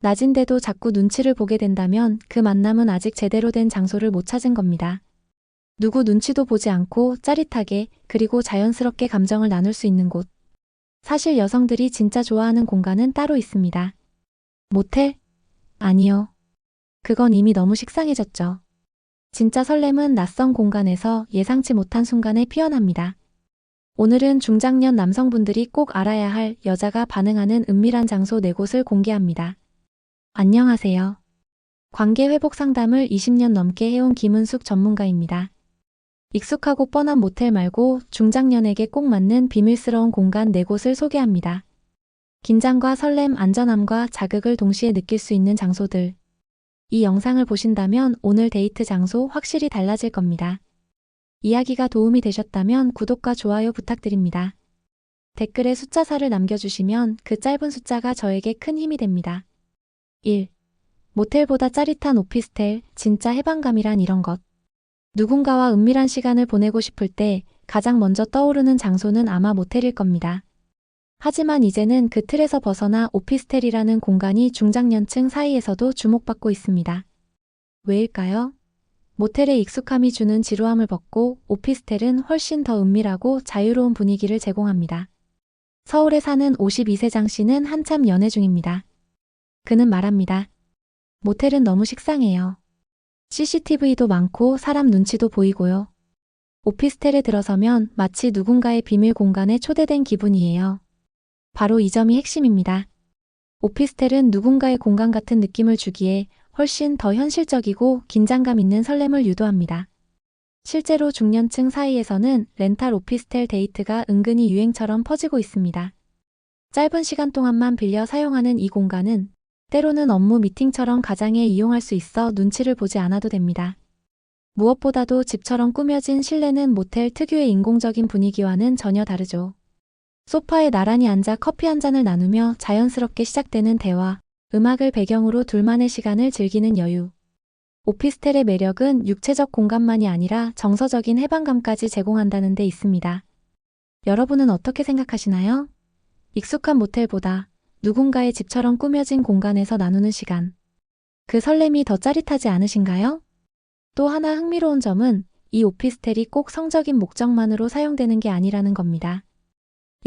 낮인데도 자꾸 눈치를 보게 된다면 그 만남은 아직 제대로 된 장소를 못 찾은 겁니다. 누구 눈치도 보지 않고 짜릿하게 그리고 자연스럽게 감정을 나눌 수 있는 곳. 사실 여성들이 진짜 좋아하는 공간은 따로 있습니다. 모텔? 아니요. 그건 이미 너무 식상해졌죠. 진짜 설렘은 낯선 공간에서 예상치 못한 순간에 피어납니다. 오늘은 중장년 남성분들이 꼭 알아야 할 여자가 반응하는 은밀한 장소 4곳을 공개합니다. 안녕하세요. 관계 회복 상담을 20년 넘게 해온 김은숙 전문가입니다. 익숙하고 뻔한 모텔 말고 중장년에게 꼭 맞는 비밀스러운 공간 4곳을 소개합니다. 긴장과 설렘, 안전함과 자극을 동시에 느낄 수 있는 장소들. 이 영상을 보신다면 오늘 데이트 장소 확실히 달라질 겁니다. 이야기가 도움이 되셨다면 구독과 좋아요 부탁드립니다. 댓글에 숫자사를 남겨주시면 그 짧은 숫자가 저에게 큰 힘이 됩니다. 1. 모텔보다 짜릿한 오피스텔, 진짜 해방감이란 이런 것. 누군가와 은밀한 시간을 보내고 싶을 때 가장 먼저 떠오르는 장소는 아마 모텔일 겁니다. 하지만 이제는 그 틀에서 벗어나 오피스텔이라는 공간이 중장년층 사이에서도 주목받고 있습니다. 왜일까요? 모텔의 익숙함이 주는 지루함을 벗고 오피스텔은 훨씬 더 은밀하고 자유로운 분위기를 제공합니다. 서울에 사는 52세 장 씨는 한참 연애 중입니다. 그는 말합니다. 모텔은 너무 식상해요. CCTV도 많고 사람 눈치도 보이고요. 오피스텔에 들어서면 마치 누군가의 비밀 공간에 초대된 기분이에요. 바로 이 점이 핵심입니다. 오피스텔은 누군가의 공간 같은 느낌을 주기에 훨씬 더 현실적이고 긴장감 있는 설렘을 유도합니다. 실제로 중년층 사이에서는 렌탈 오피스텔 데이트가 은근히 유행처럼 퍼지고 있습니다. 짧은 시간 동안만 빌려 사용하는 이 공간은 때로는 업무 미팅처럼 가장에 이용할 수 있어 눈치를 보지 않아도 됩니다. 무엇보다도 집처럼 꾸며진 실내는 모텔 특유의 인공적인 분위기와는 전혀 다르죠. 소파에 나란히 앉아 커피 한 잔을 나누며 자연스럽게 시작되는 대화, 음악을 배경으로 둘만의 시간을 즐기는 여유. 오피스텔의 매력은 육체적 공간만이 아니라 정서적인 해방감까지 제공한다는 데 있습니다. 여러분은 어떻게 생각하시나요? 익숙한 모텔보다 누군가의 집처럼 꾸며진 공간에서 나누는 시간. 그 설렘이 더 짜릿하지 않으신가요? 또 하나 흥미로운 점은 이 오피스텔이 꼭 성적인 목적만으로 사용되는 게 아니라는 겁니다.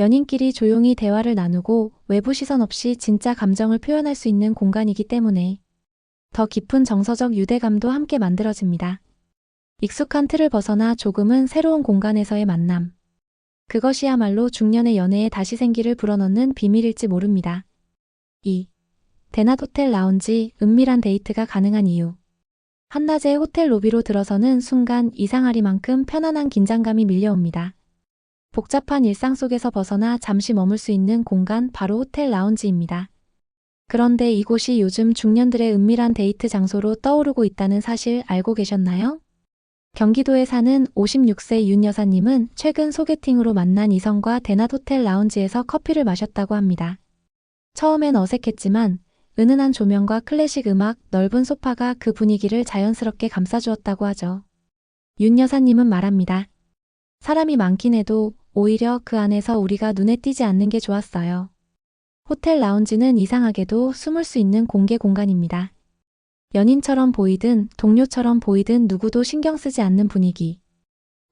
연인끼리 조용히 대화를 나누고 외부 시선 없이 진짜 감정을 표현할 수 있는 공간이기 때문에 더 깊은 정서적 유대감도 함께 만들어집니다. 익숙한 틀을 벗어나 조금은 새로운 공간에서의 만남. 그것이야말로 중년의 연애에 다시 생기를 불어넣는 비밀일지 모릅니다. 2. 대낮 호텔 라운지, 은밀한 데이트가 가능한 이유. 한낮에 호텔 로비로 들어서는 순간 이상하리만큼 편안한 긴장감이 밀려옵니다. 복잡한 일상 속에서 벗어나 잠시 머물 수 있는 공간, 바로 호텔 라운지입니다. 그런데 이곳이 요즘 중년들의 은밀한 데이트 장소로 떠오르고 있다는 사실 알고 계셨나요? 경기도에 사는 56세 윤 여사님은 최근 소개팅으로 만난 이성과 대낮 호텔 라운지에서 커피를 마셨다고 합니다. 처음엔 어색했지만 은은한 조명과 클래식 음악, 넓은 소파가 그 분위기를 자연스럽게 감싸주었다고 하죠. 윤 여사님은 말합니다. 사람이 많긴 해도 오히려 그 안에서 우리가 눈에 띄지 않는 게 좋았어요. 호텔 라운지는 이상하게도 숨을 수 있는 공개 공간입니다. 연인처럼 보이든 동료처럼 보이든 누구도 신경 쓰지 않는 분위기.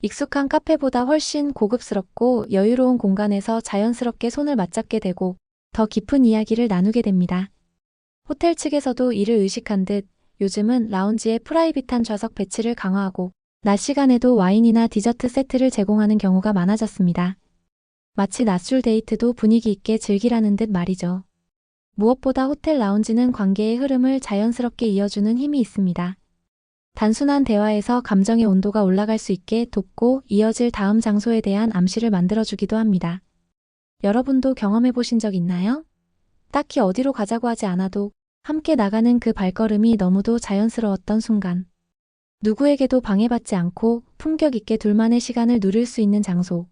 익숙한 카페보다 훨씬 고급스럽고 여유로운 공간에서 자연스럽게 손을 맞잡게 되고 더 깊은 이야기를 나누게 됩니다. 호텔 측에서도 이를 의식한 듯 요즘은 라운지에 프라이빗한 좌석 배치를 강화하고 낮 시간에도 와인이나 디저트 세트를 제공하는 경우가 많아졌습니다. 마치 낮술 데이트도 분위기 있게 즐기라는 듯 말이죠. 무엇보다 호텔 라운지는 관계의 흐름을 자연스럽게 이어주는 힘이 있습니다. 단순한 대화에서 감정의 온도가 올라갈 수 있게 돕고 이어질 다음 장소에 대한 암시를 만들어주기도 합니다. 여러분도 경험해 보신 적 있나요? 딱히 어디로 가자고 하지 않아도 함께 나가는 그 발걸음이 너무도 자연스러웠던 순간. 누구에게도 방해받지 않고 품격 있게 둘만의 시간을 누릴 수 있는 장소.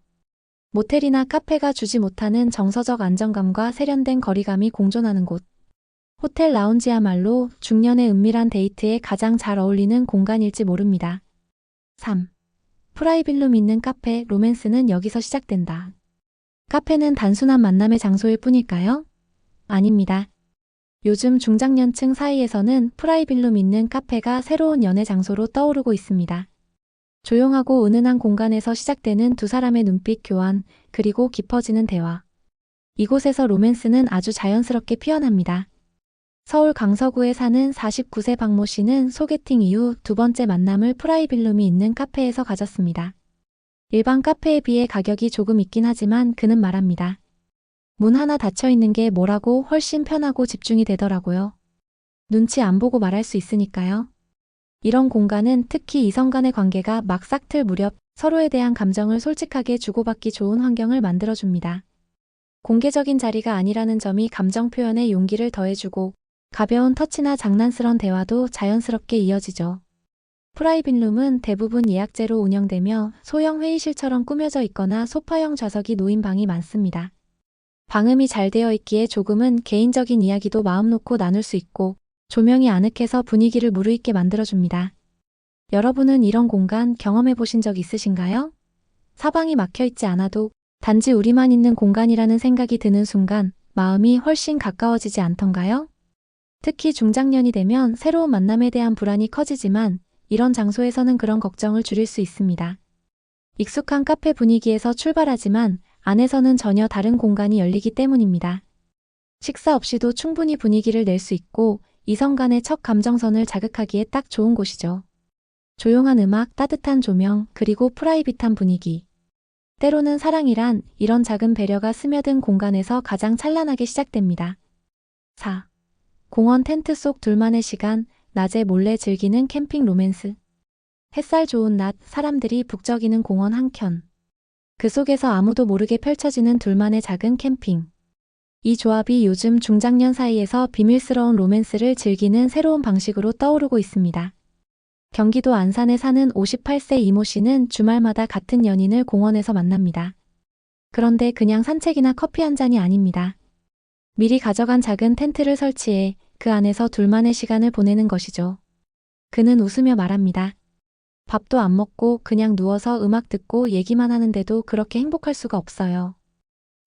모텔이나 카페가 주지 못하는 정서적 안정감과 세련된 거리감이 공존하는 곳. 호텔 라운지야말로 중년의 은밀한 데이트에 가장 잘 어울리는 공간일지 모릅니다. 3. 프라이빗룸 있는 카페, 로맨스는 여기서 시작된다. 카페는 단순한 만남의 장소일 뿐일까요? 아닙니다. 요즘 중장년층 사이에서는 프라이빌룸 있는 카페가 새로운 연애 장소로 떠오르고 있습니다. 조용하고 은은한 공간에서 시작되는 두 사람의 눈빛 교환, 그리고 깊어지는 대화. 이곳에서 로맨스는 아주 자연스럽게 피어납니다. 서울 강서구에 사는 49세 박모 씨는 소개팅 이후 두 번째 만남을 프라이빌룸이 있는 카페에서 가졌습니다. 일반 카페에 비해 가격이 조금 있긴 하지만 그는 말합니다. 문 하나 닫혀 있는 게 뭐라고 훨씬 편하고 집중이 되더라고요. 눈치 안 보고 말할 수 있으니까요. 이런 공간은 특히 이성 간의 관계가 막 싹 틀 무렵 서로에 대한 감정을 솔직하게 주고받기 좋은 환경을 만들어줍니다. 공개적인 자리가 아니라는 점이 감정 표현에 용기를 더해주고 가벼운 터치나 장난스런 대화도 자연스럽게 이어지죠. 프라이빗룸은 대부분 예약제로 운영되며 소형 회의실처럼 꾸며져 있거나 소파형 좌석이 놓인 방이 많습니다. 방음이 잘 되어 있기에 조금은 개인적인 이야기도 마음 놓고 나눌 수 있고 조명이 아늑해서 분위기를 무르익게 만들어줍니다. 여러분은 이런 공간 경험해 보신 적 있으신가요? 사방이 막혀 있지 않아도 단지 우리만 있는 공간이라는 생각이 드는 순간 마음이 훨씬 가까워지지 않던가요? 특히 중장년이 되면 새로운 만남에 대한 불안이 커지지만 이런 장소에서는 그런 걱정을 줄일 수 있습니다. 익숙한 카페 분위기에서 출발하지만 안에서는 전혀 다른 공간이 열리기 때문입니다. 식사 없이도 충분히 분위기를 낼 수 있고 이성 간의 첫 감정선을 자극하기에 딱 좋은 곳이죠. 조용한 음악, 따뜻한 조명, 그리고 프라이빗한 분위기. 때로는 사랑이란 이런 작은 배려가 스며든 공간에서 가장 찬란하게 시작됩니다. 4. 공원 텐트 속 둘만의 시간, 낮에 몰래 즐기는 캠핑 로맨스. 햇살 좋은 낮, 사람들이 북적이는 공원 한켠. 그 속에서 아무도 모르게 펼쳐지는 둘만의 작은 캠핑. 이 조합이 요즘 중장년 사이에서 비밀스러운 로맨스를 즐기는 새로운 방식으로 떠오르고 있습니다. 경기도 안산에 사는 58세 이모 씨는 주말마다 같은 연인을 공원에서 만납니다. 그런데 그냥 산책이나 커피 한 잔이 아닙니다. 미리 가져간 작은 텐트를 설치해 그 안에서 둘만의 시간을 보내는 것이죠. 그는 웃으며 말합니다. 밥도 안 먹고 그냥 누워서 음악 듣고 얘기만 하는데도 그렇게 행복할 수가 없어요.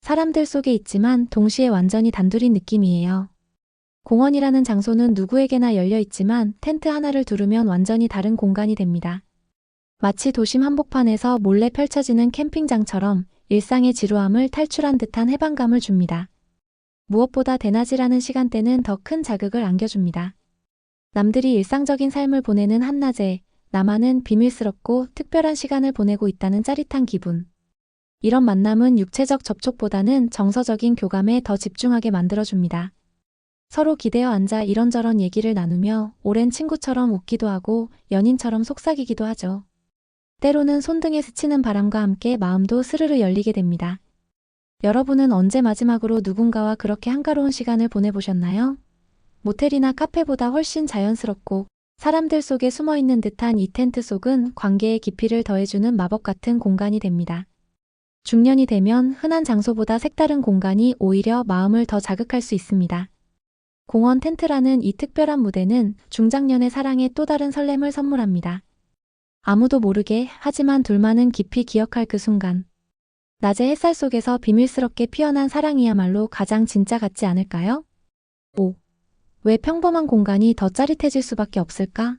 사람들 속에 있지만 동시에 완전히 단둘인 느낌이에요. 공원이라는 장소는 누구에게나 열려 있지만 텐트 하나를 두르면 완전히 다른 공간이 됩니다. 마치 도심 한복판에서 몰래 펼쳐지는 캠핑장처럼 일상의 지루함을 탈출한 듯한 해방감을 줍니다. 무엇보다 대낮이라는 시간대는 더 큰 자극을 안겨줍니다. 남들이 일상적인 삶을 보내는 한낮에 나만은 비밀스럽고 특별한 시간을 보내고 있다는 짜릿한 기분. 이런 만남은 육체적 접촉보다는 정서적인 교감에 더 집중하게 만들어줍니다. 서로 기대어 앉아 이런저런 얘기를 나누며 오랜 친구처럼 웃기도 하고 연인처럼 속삭이기도 하죠. 때로는 손등에 스치는 바람과 함께 마음도 스르르 열리게 됩니다. 여러분은 언제 마지막으로 누군가와 그렇게 한가로운 시간을 보내보셨나요? 모텔이나 카페보다 훨씬 자연스럽고 사람들 속에 숨어있는 듯한 이 텐트 속은 관계의 깊이를 더해주는 마법 같은 공간이 됩니다. 중년이 되면 흔한 장소보다 색다른 공간이 오히려 마음을 더 자극할 수 있습니다. 공원 텐트라는 이 특별한 무대는 중장년의 사랑에 또 다른 설렘을 선물합니다. 아무도 모르게 하지만 둘만은 깊이 기억할 그 순간. 낮의 햇살 속에서 비밀스럽게 피어난 사랑이야말로 가장 진짜 같지 않을까요? 5. 왜 평범한 공간이 더 짜릿해질 수밖에 없을까?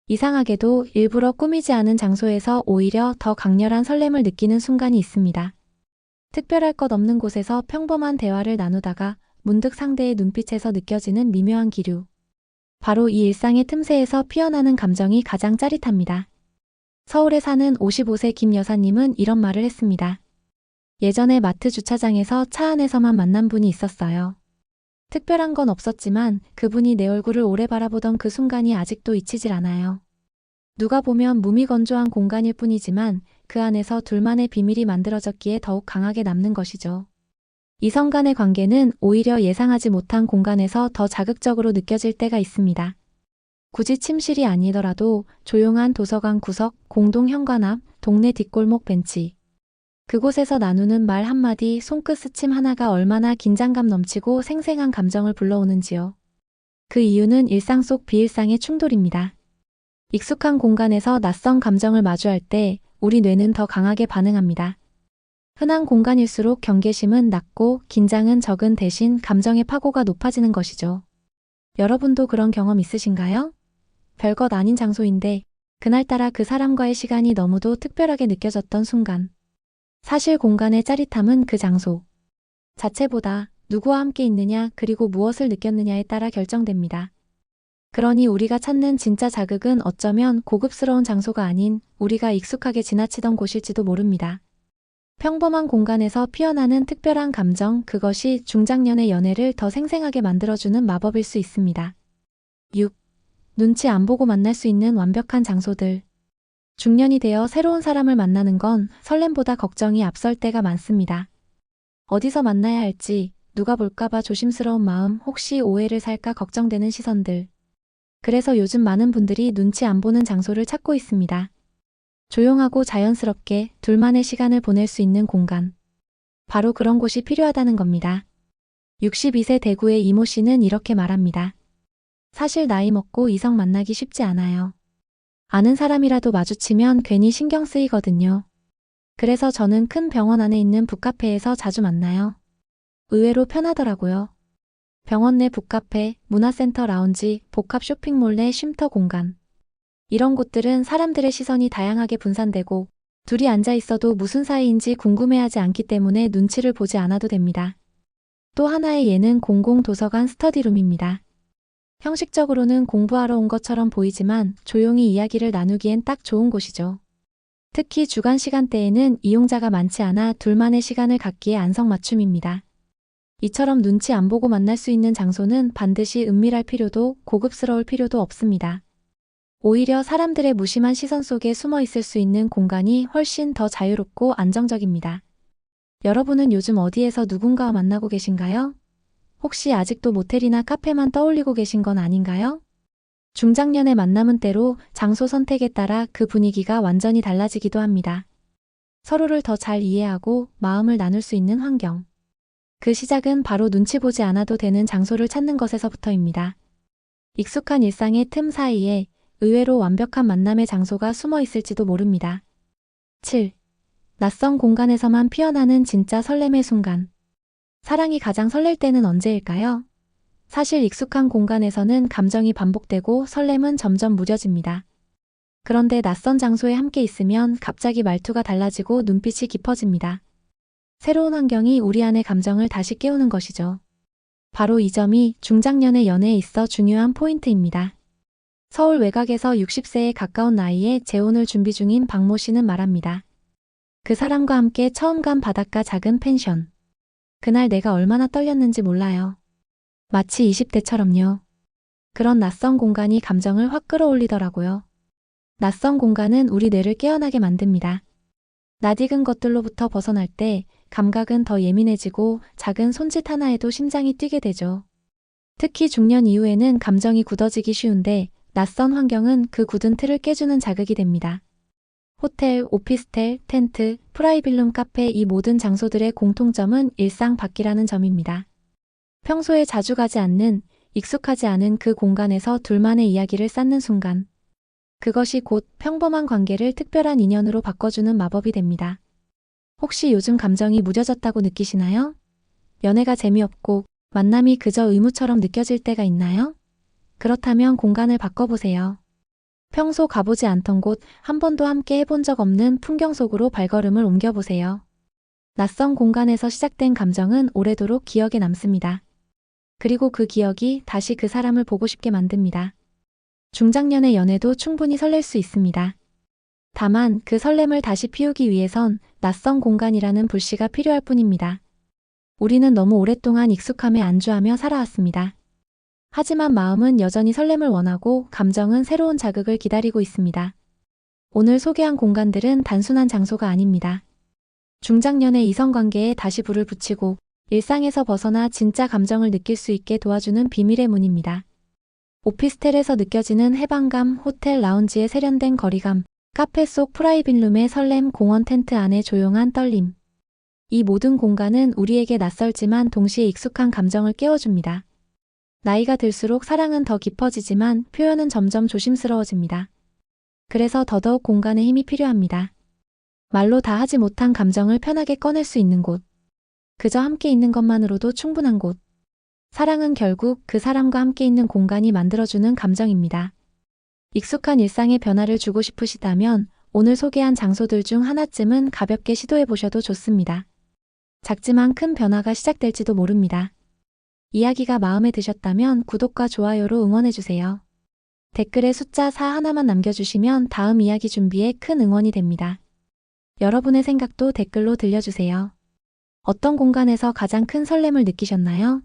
이상하게도 일부러 꾸미지 않은 장소에서 오히려 더 강렬한 설렘을 느끼는 순간이 있습니다. 특별할 것 없는 곳에서 평범한 대화를 나누다가 문득 상대의 눈빛에서 느껴지는 미묘한 기류. 바로 이 일상의 틈새에서 피어나는 감정이 가장 짜릿합니다. 서울에 사는 55세 김 여사님은 이런 말을 했습니다. 예전에 마트 주차장에서 차 안에서만 만난 분이 있었어요. 특별한 건 없었지만 그분이 내 얼굴을 오래 바라보던 그 순간이 아직도 잊히질 않아요. 누가 보면 무미건조한 공간일 뿐이지만 그 안에서 둘만의 비밀이 만들어졌기에 더욱 강하게 남는 것이죠. 이성 간의 관계는 오히려 예상하지 못한 공간에서 더 자극적으로 느껴질 때가 있습니다. 굳이 침실이 아니더라도 조용한 도서관 구석, 공동 현관 앞, 동네 뒷골목 벤치. 그곳에서 나누는 말 한마디, 손끝 스침 하나가 얼마나 긴장감 넘치고 생생한 감정을 불러오는지요. 그 이유는 일상 속 비일상의 충돌입니다. 익숙한 공간에서 낯선 감정을 마주할 때 우리 뇌는 더 강하게 반응합니다. 흔한 공간일수록 경계심은 낮고 긴장은 적은 대신 감정의 파고가 높아지는 것이죠. 여러분도 그런 경험 있으신가요? 별것 아닌 장소인데 그날따라 그 사람과의 시간이 너무도 특별하게 느껴졌던 순간. 사실 공간의 짜릿함은 그 장소 자체보다 누구와 함께 있느냐 그리고 무엇을 느꼈느냐에 따라 결정됩니다. 그러니 우리가 찾는 진짜 자극은 어쩌면 고급스러운 장소가 아닌 우리가 익숙하게 지나치던 곳일지도 모릅니다. 평범한 공간에서 피어나는 특별한 감정, 그것이 중장년의 연애를 더 생생하게 만들어주는 마법일 수 있습니다. 6. 눈치 안 보고 만날 수 있는 완벽한 장소들. 중년이 되어 새로운 사람을 만나는 건 설렘보다 걱정이 앞설 때가 많습니다. 어디서 만나야 할지, 누가 볼까봐 조심스러운 마음, 혹시 오해를 살까 걱정되는 시선들. 그래서 요즘 많은 분들이 눈치 안 보는 장소를 찾고 있습니다. 조용하고 자연스럽게 둘만의 시간을 보낼 수 있는 공간. 바로 그런 곳이 필요하다는 겁니다. 62세 대구의 이모 씨는 이렇게 말합니다. 사실 나이 먹고 이성 만나기 쉽지 않아요. 아는 사람이라도 마주치면 괜히 신경 쓰이거든요. 그래서 저는 큰 병원 안에 있는 북카페에서 자주 만나요. 의외로 편하더라고요. 병원 내 북카페, 문화센터 라운지, 복합 쇼핑몰 내 쉼터 공간. 이런 곳들은 사람들의 시선이 다양하게 분산되고 둘이 앉아 있어도 무슨 사이인지 궁금해하지 않기 때문에 눈치를 보지 않아도 됩니다. 또 하나의 예는 공공도서관 스터디룸입니다. 형식적으로는 공부하러 온 것처럼 보이지만 조용히 이야기를 나누기엔 딱 좋은 곳이죠. 특히 주간 시간대에는 이용자가 많지 않아 둘만의 시간을 갖기에 안성맞춤입니다. 이처럼 눈치 안 보고 만날 수 있는 장소는 반드시 은밀할 필요도 고급스러울 필요도 없습니다. 오히려 사람들의 무심한 시선 속에 숨어 있을 수 있는 공간이 훨씬 더 자유롭고 안정적입니다. 여러분은 요즘 어디에서 누군가와 만나고 계신가요? 혹시 아직도 모텔이나 카페만 떠올리고 계신 건 아닌가요? 중장년의 만남은 때로 장소 선택에 따라 그 분위기가 완전히 달라지기도 합니다. 서로를 더 잘 이해하고 마음을 나눌 수 있는 환경. 그 시작은 바로 눈치 보지 않아도 되는 장소를 찾는 것에서부터입니다. 익숙한 일상의 틈 사이에 의외로 완벽한 만남의 장소가 숨어 있을지도 모릅니다. 7. 낯선 공간에서만 피어나는 진짜 설렘의 순간. 사랑이 가장 설렐 때는 언제일까요? 사실 익숙한 공간에서는 감정이 반복되고 설렘은 점점 무뎌집니다. 그런데 낯선 장소에 함께 있으면 갑자기 말투가 달라지고 눈빛이 깊어집니다. 새로운 환경이 우리 안의 감정을 다시 깨우는 것이죠. 바로 이 점이 중장년의 연애에 있어 중요한 포인트입니다. 서울 외곽에서 60세에 가까운 나이에 재혼을 준비 중인 박모 씨는 말합니다. 그 사람과 함께 처음 간 바닷가 작은 펜션. 그날 내가 얼마나 떨렸는지 몰라요. 마치 20대처럼요. 그런 낯선 공간이 감정을 확 끌어올리더라고요. 낯선 공간은 우리 뇌를 깨어나게 만듭니다. 낯익은 것들로부터 벗어날 때 감각은 더 예민해지고 작은 손짓 하나에도 심장이 뛰게 되죠. 특히 중년 이후에는 감정이 굳어지기 쉬운데 낯선 환경은 그 굳은 틀을 깨주는 자극이 됩니다. 호텔, 오피스텔, 텐트, 프라이빌룸 카페 이 모든 장소들의 공통점은 일상 밖이라는 점입니다. 평소에 자주 가지 않는, 익숙하지 않은 그 공간에서 둘만의 이야기를 쌓는 순간. 그것이 곧 평범한 관계를 특별한 인연으로 바꿔주는 마법이 됩니다. 혹시 요즘 감정이 무뎌졌다고 느끼시나요? 연애가 재미없고 만남이 그저 의무처럼 느껴질 때가 있나요? 그렇다면 공간을 바꿔보세요. 평소 가보지 않던 곳, 한 번도 함께 해본 적 없는 풍경 속으로 발걸음을 옮겨보세요. 낯선 공간에서 시작된 감정은 오래도록 기억에 남습니다. 그리고 그 기억이 다시 그 사람을 보고 싶게 만듭니다. 중장년의 연애도 충분히 설렐 수 있습니다. 다만 그 설렘을 다시 피우기 위해선 낯선 공간이라는 불씨가 필요할 뿐입니다. 우리는 너무 오랫동안 익숙함에 안주하며 살아왔습니다. 하지만 마음은 여전히 설렘을 원하고 감정은 새로운 자극을 기다리고 있습니다. 오늘 소개한 공간들은 단순한 장소가 아닙니다. 중장년의 이성관계에 다시 불을 붙이고 일상에서 벗어나 진짜 감정을 느낄 수 있게 도와주는 비밀의 문입니다. 오피스텔에서 느껴지는 해방감, 호텔 라운지의 세련된 거리감, 카페 속 프라이빗룸의 설렘, 공원 텐트 안의 조용한 떨림. 이 모든 공간은 우리에게 낯설지만 동시에 익숙한 감정을 깨워줍니다. 나이가 들수록 사랑은 더 깊어지지만 표현은 점점 조심스러워집니다. 그래서 더더욱 공간에 힘이 필요합니다. 말로 다 하지 못한 감정을 편하게 꺼낼 수 있는 곳. 그저 함께 있는 것만으로도 충분한 곳. 사랑은 결국 그 사람과 함께 있는 공간이 만들어주는 감정입니다. 익숙한 일상에 변화를 주고 싶으시다면 오늘 소개한 장소들 중 하나쯤은 가볍게 시도해 보셔도 좋습니다. 작지만 큰 변화가 시작될지도 모릅니다. 이야기가 마음에 드셨다면 구독과 좋아요로 응원해주세요. 댓글에 숫자 4 하나만 남겨주시면 다음 이야기 준비에 큰 응원이 됩니다. 여러분의 생각도 댓글로 들려주세요. 어떤 공간에서 가장 큰 설렘을 느끼셨나요?